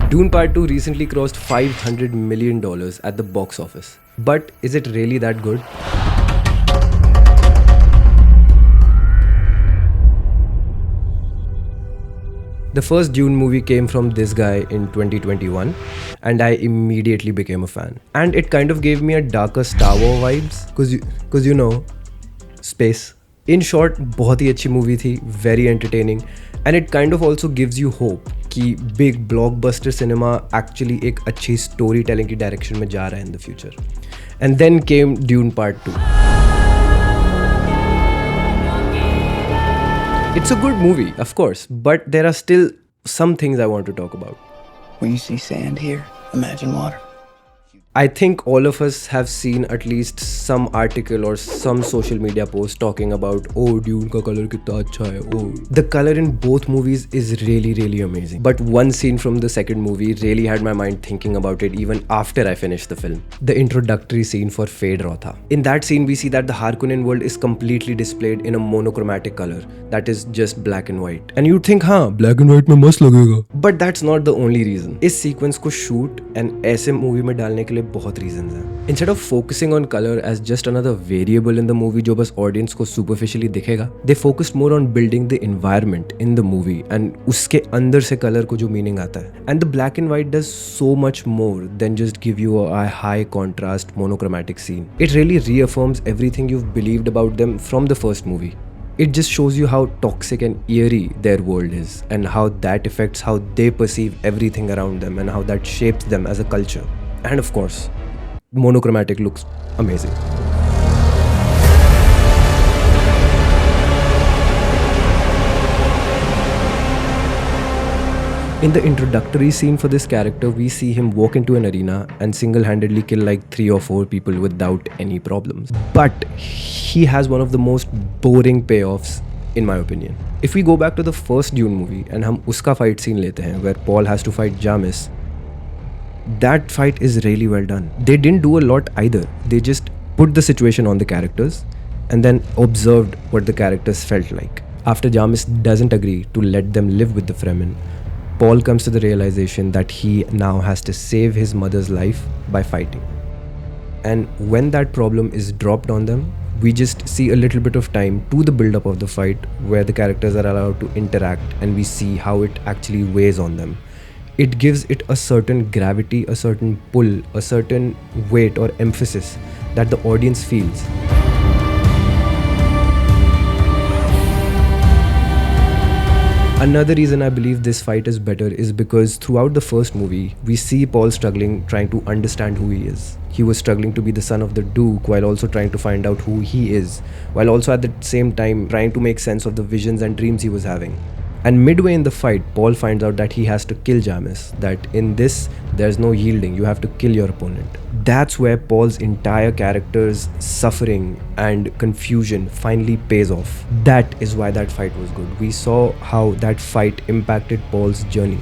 Dune Part 2 recently crossed $500 million at the box office. But is it really that good? The first Dune movie came from this guy in 2021 and I immediately became a fan. And it kind of gave me a darker Star Wars vibes cause you know, space. In short, बहुत ही अच्छी movie थी, very entertaining, and it kind of also gives you hope कि big blockbuster cinema actually एक अच्छी storytelling की direction में जा रहा है in the future. And then came Dune Part 2. It's a good movie, of course, but there are still some things I want to talk about. When you see sand here, imagine water. I think all of us have seen at least some article or some social media post talking about, oh, Dune ka color kitna acha hai, oh. The color in both movies is really amazing. But one scene from the second movie really had my mind thinking about it even after I finished the film. The introductory scene for Fade Rotha. In that scene, we see that the Harkonnen world is completely displayed in a monochromatic color that is just black and white. And you'd think, हाँ, black and white में मस्त लगेगा. But that's not the only reason. इस sequence को shoot and ऐसे movie में डालने के लिए बहुत reasons हैं. Instead of focusing on color as just another variable in the movie जो बस audience को superficially दिखेगा, they focused more on building the environment in the movie and उसके अंदर से color को जो meaning आता है. And the black and white does so much more than just give you a high contrast monochromatic scene. It really reaffirms everything you've believed about them from the first movie. It just shows you how toxic and eerie their world is and how that affects how they perceive everything around them and how that shapes them as a culture. And of course, monochromatic looks amazing. In the introductory scene for this character, we see him walk into an arena and single-handedly kill like 3 or 4 people without any problems. But he has one of the most boring payoffs in my opinion. If we go back to the first Dune movie and हम उसका fight scene लेते हैं where Paul has to fight Jamis, that fight is really well done. They didn't do a lot either. They just put the situation on the characters and then observed what the characters felt like. After Jamis doesn't agree to let them live with the Fremen, Paul comes to the realization that he now has to save his mother's life by fighting. And when that problem is dropped on them, we just see a little bit of time to the build-up of the fight where the characters are allowed to interact and we see how it actually weighs on them. It gives it a certain gravity, a certain pull, a certain weight or emphasis that the audience feels. Another reason I believe this fight is better is because throughout the first movie, we see Paul struggling trying to understand who he is. He was struggling to be the son of the Duke while also trying to find out who he is, while also at the same time trying to make sense of the visions and dreams he was having. And midway in the fight, Paul finds out that he has to kill Jamis, that in this, there's no yielding, you have to kill your opponent. That's where Paul's entire character's suffering and confusion finally pays off. That is why that fight was good. We saw how that fight impacted Paul's journey,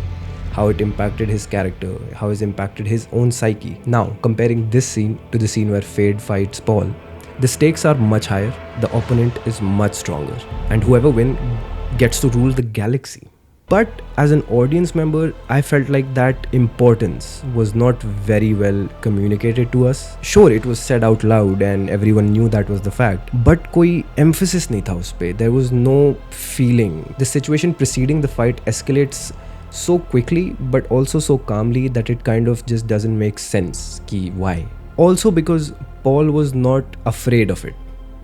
how it impacted his character, how it impacted his own psyche. Now, comparing this scene to the scene where Fade fights Paul, the stakes are much higher, the opponent is much stronger, and whoever wins gets to rule the galaxy. But as an audience member, I felt like that importance was not very well communicated to us. Sure, it was said out loud and everyone knew that was the fact, but koi emphasis nahi tha us pe. There was no feeling. The situation preceding the fight escalates so quickly but also so calmly that it kind of just doesn't make sense ki why. Also because Paul was not afraid of it.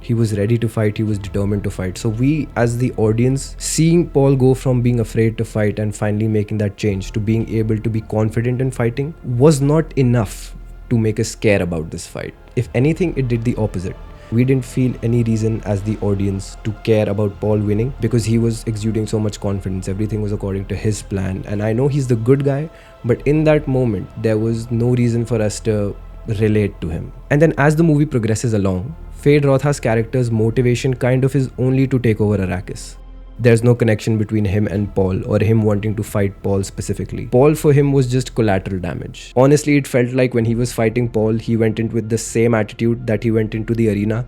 He was ready to fight, he was determined to fight. So we as the audience, seeing Paul go from being afraid to fight and finally making that change to being able to be confident in fighting was not enough to make us care about this fight. If anything, it did the opposite. We didn't feel any reason as the audience to care about Paul winning because he was exuding so much confidence. Everything was according to his plan. And I know he's the good guy, but in that moment, there was no reason for us to relate to him. And then as the movie progresses along, Fade Rotha's character's motivation kind of is only to take over Arrakis. There's no connection between him and Paul or him wanting to fight Paul specifically. Paul for him was just collateral damage. Honestly, it felt like when he was fighting Paul, he went in with the same attitude that he went into the arena.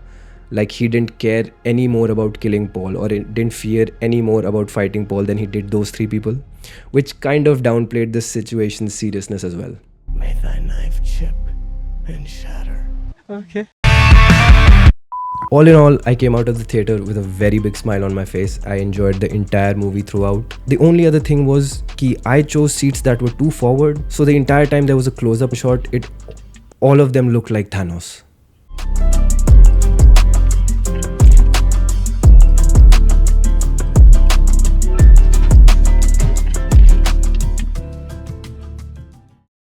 Like he didn't care any more about killing Paul or didn't fear any more about fighting Paul than he did those 3 people. which kind of downplayed the situation's seriousness as well. May thy knife chip and shatter. Okay. All in all, I came out of the theater with a very big smile on my face. I enjoyed the entire movie throughout. The only other thing was कि I chose seats that were too forward, so the entire time there was a close-up shot, all of them looked like Thanos.